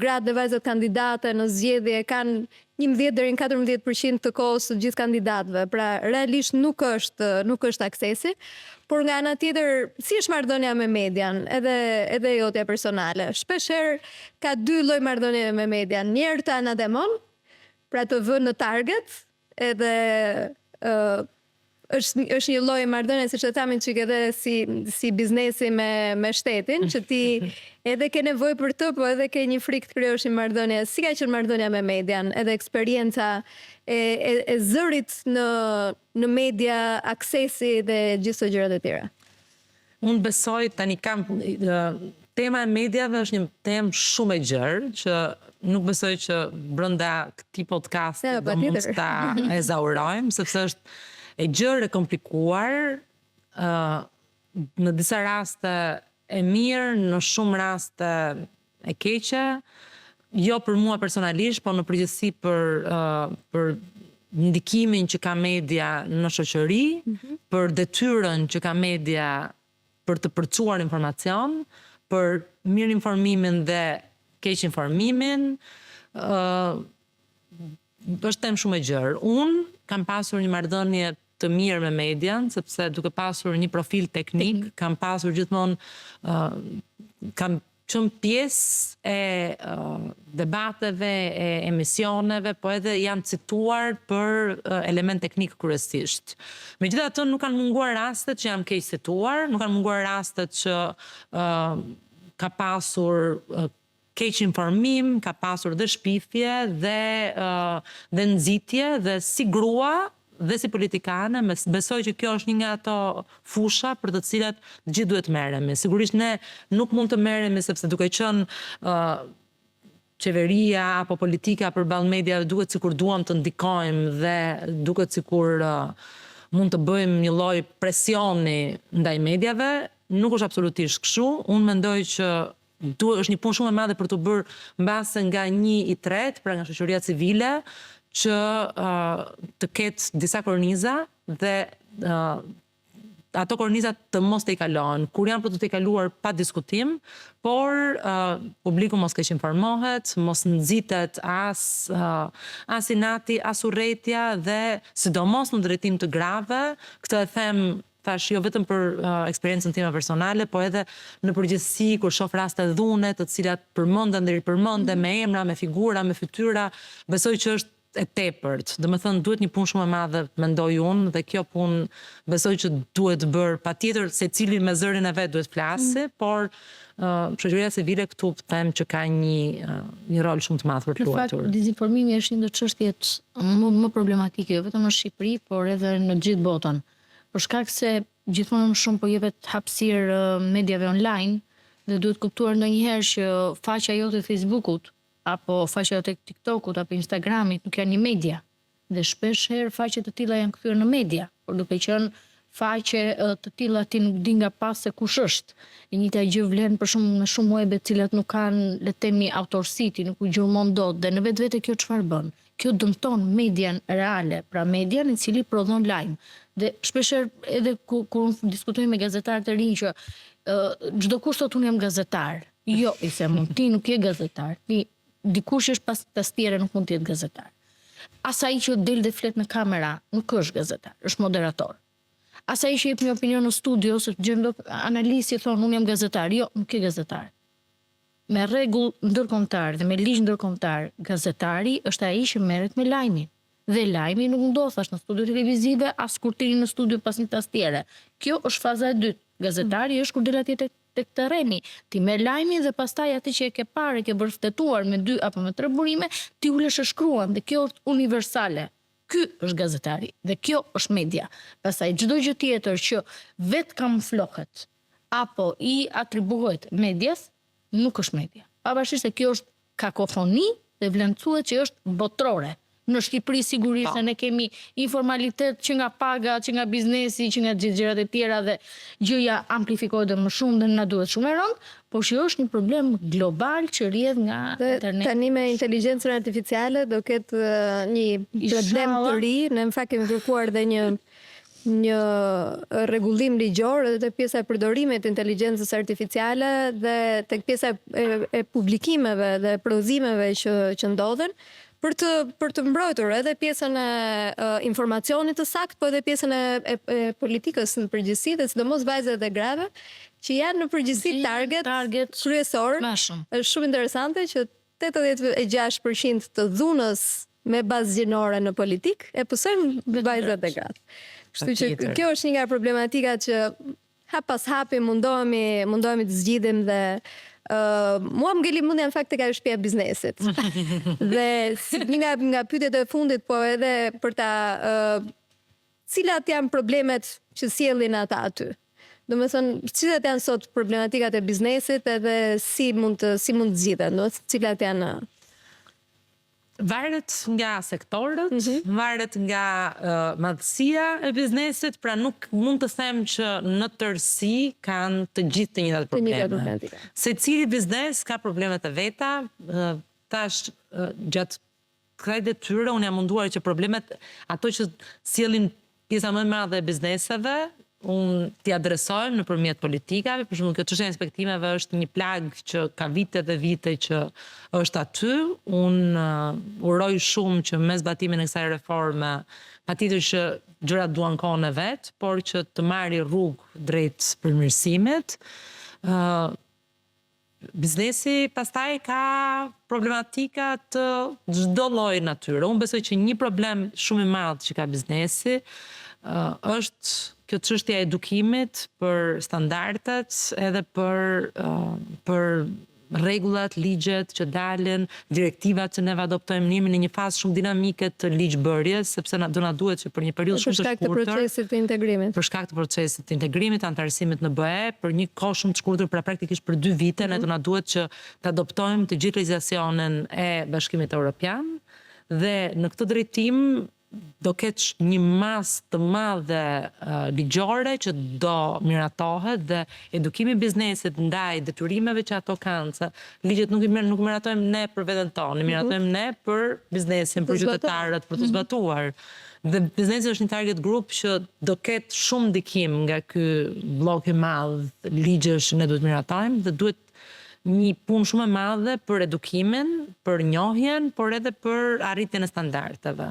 gratë dhe vajzat kandidate në zgjedhje kanë 11 deri në 14% të kohës të gjithë kandidatëve. Pra realisht nuk është aksesi, por nga ana tjetër, si është marrëdhënia me median, edhe jotja personale. Shpeshherë ka dy lloj marrëdhënie me median. Njëherë të anademon, pra të vënë në target, edhe është një lloj marrëdhënie, siç e thamin çik edhe si biznesi me shtetin, që ti edhe ke nevojë për të, po edhe ke një frikë të krijosh një marrëdhënie. Si ka qenë marrëdhënia me median, edhe eksperienca e zërit në media, aksesi dhe gjithë këto gjërat e tjera? Unë besoj tani tema e mediave është një temë shumë e gjerë, që nuk besoj që brenda këtij podcasti do mund ta ezaurojmë, sepse është e gjerë e komplikuar, në disa raste e mirë, në shumë raste e keqe, jo për mua personalisht, po në përgjithësi për ndikimin që ka media në shoqëri, për detyrën që ka media për të përcuar informacion, për mirë informimin dhe keq informimin, është temë shumë e gjerë. Unë kam pasur një marrëdhënie të mirë me median, sepse duke pasur një profil teknik, kam pasur gjithmonë, kam qenë pjesë e debateve, e emisioneve, po edhe janë cituar për element teknik kryesisht. Megjithatë, nuk kanë munguar rastet që jam keq cituar, nuk kanë munguar rastet që ka pasur keq informim, ka pasur dhe shpifje, dhe nxitje, dhe si grua dhe si politikane, besoj që kjo është një nga ato fusha për të cilat gjithë duhet merremi. Sigurisht ne nuk mund të merremi sepse duke qenë qeveria apo politika përballë mediave duket sikur duam të ndikojmë dhe duket sikur mund të bëjmë një lloj presioni ndaj mediave, nuk është absolutisht kështu. Unë mendoj që është një punë shumë e madhe për të bërë mbase nga 1/3, pra nga shoqëria civile, që të ketë disa korniza dhe ato kornizat të mos të i kalohen. Kur janë për të i kaluar pa diskutim, por publiku mos keq informohet, mos nxitet as inati, as urrëtia dhe sidomos në drejtim të grave. Këtë e them thash jo vetëm për eksperiencën time personale, po edhe në përgjithësi kur shoh raste dhune të cilat përmenden dhe ripërmenden me emra, me figura, me fytyra, besoj që është e tepërt. Domethënë duhet një punë shumë e madhe, mendoj unë, dhe kjo punë besoj që duhet bërë patjetër, secili me zërin e vet duhet flasë, por shoqëria civile këtu them që ka një rol shumë të madh për të luajtur. Në fakt, dezinformimi është një ndër çështjet më problematike, jo vetëm në Shqipëri, por edhe në gjithë botën. Për shkak se gjithmonë më shumë po jepet hapësirë mediave online dhe duhet kuptuar ndonjëherë që faqja jote e Facebookut apo faqja jote e TikTokut apo Instagramit nuk janë një media. Dhe shpesh herë faqe të tilla janë kthyer në media, por duke qenë faqe të tilla ti nuk di nga pas se kush është. E njëjta gjë vlen për shumë në shumë webe të cilat nuk kanë, le të themi, autorsi, ti nuk u gjurmon dot dhe në vetvete kjo çfarë bën? Kjo dëmton median reale, pra median i cili prodhon lajm. Dhe shpeshherë edhe kur unë diskutoj me gazetarë të rinj që çdo kush thotë unë jam gazetar. Jo, i them unë, ti nuk je gazetar. Ti dikush është pas tastiere nuk mund të jetë gazetar. Asaj që del dhe flet në kamera nuk është gazetar, është moderator. Asaj që jep një opinion në studio, se gjendo analisti thonë unë jam gazetar, jo, nuk je gazetar. Me rregull ndërkombëtar dhe me ligj ndërkombëtar, gazetari është ai që merret me lajmin. Dhe lajmi nuk ndodh as në studio televizive, as kur ti në studio pas një tastiere. Kjo është faza e dytë. Gazetari është kur del atje tek terreni, ti merr lajmin dhe pastaj atë që e ke parë, ke vërtetuar me 2 apo me 3 burime, ti ulesh e shkruan dhe kjo është universale. Ky është gazetari dhe kjo është media. Pastaj çdo gjë tjetër që vet kamuflohet apo i atribuohet medias, nuk është media. Pavarësisht se kjo është kakofoni dhe vlerësohet që është botrore. në Shqipëri sigurisht ne kemi informalitet që nga paga, që nga biznesi, që nga gjithë gjërat e tjera dhe gjëja amplifikohet dhe më shumë dhe na duhet shumë e rëndë, por që është një problem global që rrjedh nga internet. Tani me inteligjencën artificiale do ketë një problem të ri, ne në fakt kemi kërkuar dhe një rregullim ligjor edhe tek pjesa e përdorimit të inteligjencës artificiale dhe tek pjesa e publikimeve dhe prodhimeve që ndodhen për të mbrojtur edhe pjesën e informacionit të saktë, po edhe pjesën e politikës në përgjithësi dhe sidomos vajzat e grave që janë në përgjithësi target kryesor. Është shumë interesante që 86% të dhunës me bazë gjinore në politik e pësojnë vajzat e gratë. Kështu që kjo është një nga problematikat që hap pas hapi mundohemi të zgjidhim dhe mua më ngeli mendja në fakt tek ajo shtëpia e biznesit. Dhe një nga pyetjet e fundit, po edhe për ta cilat janë problemet që sjellin ata aty. Domethënë, cilat janë sot problematikat e biznesit edhe si mund të zgjidhen, cilat janë varet nga sektorët, varet nga madhësia e biznesit, pra nuk mund të them që në tërësi kanë të gjithë të njëjtat probleme. Secili biznes ka problemet e veta, tash gjatë kësaj detyre unë jam munduar që problemet ato që sjellin pjesa më e madhe e bizneseve unë t'i adresojmë nëpërmjet politikave. Për shembull, kjo çështja e inspektimeve është një plag që ka vite dhe vite që është aty. Unë uroj shumë që me zbatimin e kësaj reforme, patjetër që gjërat duan kohën e vet, por që të marrë rrugë drejt përmirësimit. Biznesi pastaj ka problematika të çdo lloji natyre. Unë besoj që një problem shumë i madh që ka biznesi është kjo çështja e edukimit për standardet edhe për rregullat, ligjet që dalin, direktivat që ne adoptojmë në një fazë shumë dinamike të ligjbërjes, sepse do na duhet që për një periudhë shumë të shkurtër, për shkak të procesit të integrimit. Për shkak të procesit të integrimit, antarësimit në BE, për një kohë shumë të shkurtër, pra praktikisht për 2 vite, ne do na duhet që të adoptojmë të gjithë legjislacionin e Bashkimit Evropian dhe në këtë drejtim do ketë një masë të madhe ligjore që do miratohet dhe edukimi biznesit ndaj detyrimeve që ato kanë, se ligjet nuk miratojmë ne për veten tonë, miratojmë ne për biznesin, për qytetarët, për të zbatuar. Dhe biznesi është një target group që do ketë shumë ndikim nga ky blok i madh ligjesh që ne duhet miratojmë dhe duhet një punë shumë e madhe për edukimin, për njohjen, por edhe për arritjen e standardeve.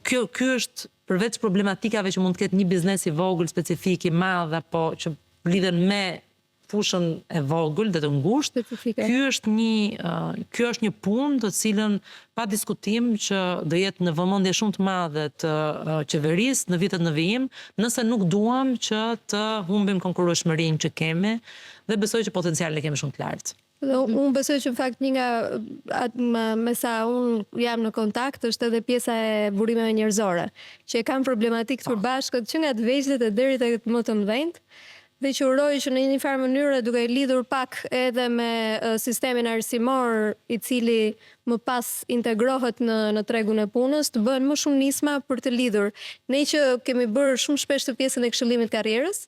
Ky është përveç problematikave që mund të ketë një biznes i vogël, specifik, i madh, apo që lidhen me fushën e vogël dhe të ngushtë. Ky është një punë të cilën pa diskutim që do jetë në vëmendje shumë të madhe të qeverisë në vitet në vijim, nëse nuk duam që të humbim konkurrueshmërinë që kemi dhe besoj që potencialin e kemi shumë të lartë. Unë besoj që në fakt një nga me sa unë jam në kontakt është edhe pjesa e burimeve njerëzore, që e kanë problematikë të përbashkët që nga të vegjëlt e deri tek më të mëdhenjt, dhe që uroj që në një farë mënyrë duke lidhur pak edhe me sistemin arsimor i cili më pas integrohet në tregun e punës, të bëhen më shumë nisma për të lidhur. Ne që kemi bërë shumë shpesh të pjesën e këshillimit karrierës,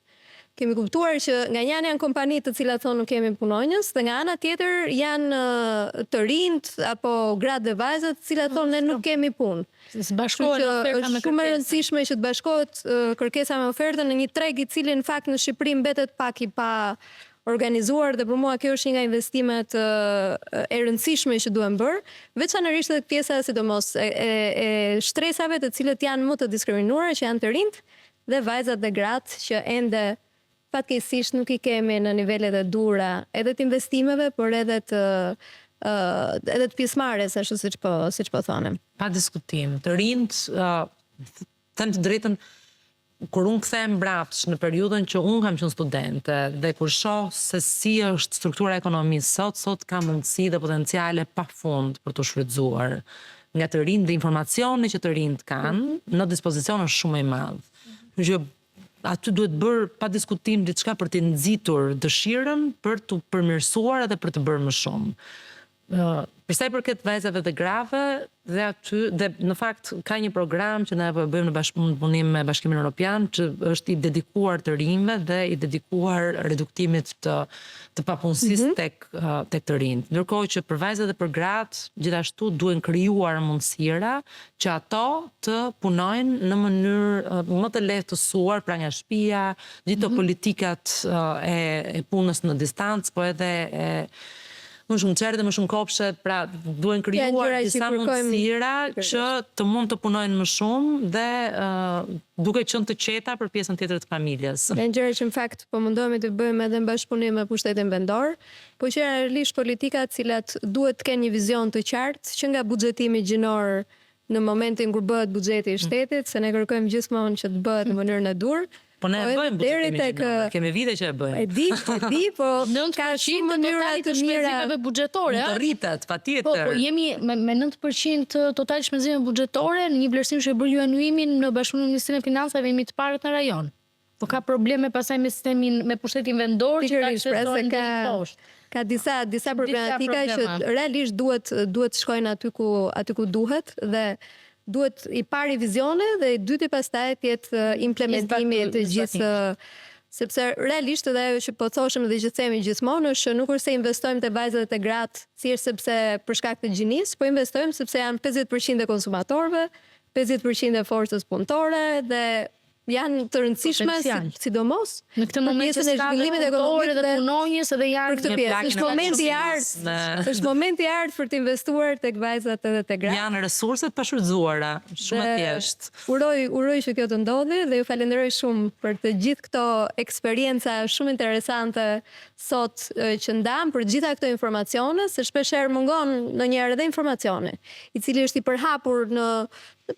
kemi kuptuar që nga një anë janë kompani të cilat thonë nuk kemi punonjës, dhe nga ana tjetër janë të rinjt apo gratë dhe vajzat të cilat thonë ne nuk kemi punë. Është shumë e rëndësishme që të bashkohet kërkesa me ofertën në një treg i cili në fakt në Shqipëri mbetet pak i pa organizuar dhe për mua kjo është një nga investimet e rëndësishme që duhen bërë, veçanërisht edhe pjesa sidomos e shtresave të cilët janë më të diskriminuara, që janë të rinjt dhe vajzat dhe gratë që ende fatkeqësisht nuk i kemi në nivelet e dura edhe të investimeve, por edhe të pjesëmarrjes, ashtu siç po thonem. Pa diskutim. Të rinjt, them të drejtën, kur unë kthehem mbrapsht në periudhën që unë kam qenë studente dhe kur shoh se si është struktura e ekonomisë sot ka mundësi dhe potenciale pafund për të shfrytzuar nga të rinjt dhe informacioni që të rinjt kanë në dispozicion është shumë i madh. Që aty duhet bërë pa diskutim diçka për të nxitur dëshirën për të përmirësuar edhe për të bërë më shumë. Për sa i përket vajzave dhe grave, dhe aty dhe në fakt ka një program që ne bëjmë në bashkëpunim me Bashkimin Evropian që është i dedikuar të rinjve dhe i dedikuar reduktimit të papunësisë tek të rinjt. Ndërkohë që për vajzat dhe për gratë gjithashtu duhen krijuar mundësira që ato të punojnë në mënyrë më të lehtësuar pra nga shtëpia, gjithë politikat e punës në distancë, po edhe më shumë qerë dhe më shumë kopshe, pra duhen krijuar disa mundësira që të mund të punojnë më shumë dhe duke qenë të qeta për pjesën tjetër të familjes. Në gjëra që në fakt po mundohemi të bëjmë edhe në bashkëpunim me pushtetin vendor, po që realisht politikat cilat duhet të kenë një vizion të qartë që nga buxhetimi gjinor në momentin kur bëhet buxheti i shtetit, se ne kërkojmë gjithmonë që të bëhet në mënyrën e dur. Po ne e bëjmë buxhetimin gjinor, kemi vite që e bëjmë. E di, po ka shumë mënyra të mira buxhetore. Të rritet, patjetër. Po jemi me 9% total shpenzime buxhetore në një vlerësim që e bërë juanuimin në Bashkëpunim me Ministrinë e Financave, jemi të parët në rajon. Po ka probleme pasaj me sistemin me pushtetin vendor që ka disa problematika që realisht duhet shkojnë aty ku duhet dhe duhet i pari vizione dhe i dyti pastaj tjetë implementimi të gjithë, sepse realisht edhe ajo që po thoshim dhe që themi gjithmonë është që nuk është se investojmë te vajzat dhe te gratë thjesht sepse për shkak të gjinisë, po investojmë sepse janë 50% e konsumatorëve, 50% e forcës punëtore dhe janë të rëndësishme sidomos në këtë moment që ska punëtorë dhe punonjës edhe janë për këtë pjesë. Është momenti i ardhur për të investuar tek vajzat edhe tek gratë. Janë resurset pa shfrytzuara, shumë thjesht. Uroj që kjo të ndodhi dhe ju falenderoj shumë për të gjithë këto eksperjenca shumë interesante sot që ndam për gjitha këto informacione, se shpeshherë mungon ndonjëherë edhe informacioni, i cili është i përhapur në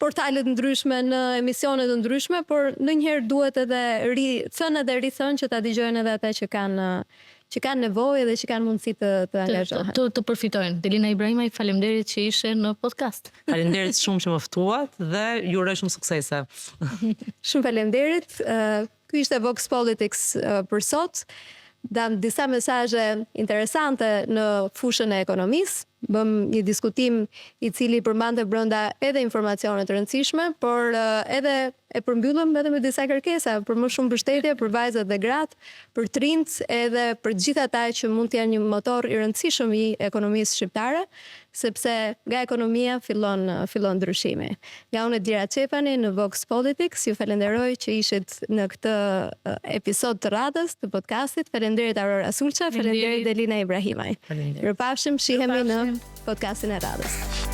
portalet ndryshme, në emisionet ndryshme, por ndonjëherë duhet edhe rithënë që ta dëgjojnë edhe ata që kanë nevojë dhe që kanë mundësi të angazhohen. Të përfitojnë. Delina Ibrahimaj, faleminderit që ishe në podcast. Faleminderit shumë që më ftuat dhe ju uroj shumë suksese. Shumë faleminderit. Ky ishte Vox Politics për sot. Dam disa mesazhe interesante në fushën e ekonomisë. Bëm një diskutim i cili përmbante brenda edhe informacione të rëndësishme, por edhe e përmbyllëm edhe me disa kërkesa për më shumë mbështetje për vajzat dhe gratë, për trinjt edhe për gjithë ata që mund të janë një motor i rëndësishëm i ekonomisë shqiptare, sepse nga ekonomia fillon ndryshimi. Nga unë Dira Çepani në Vox Politics, ju falenderoj që ishit në këtë episod të radhës të podcastit. Falenderit Aurora Sulça, falenderit Delina Ibrahimaj. Mirupafshim, shihemi në podcastin e radhës.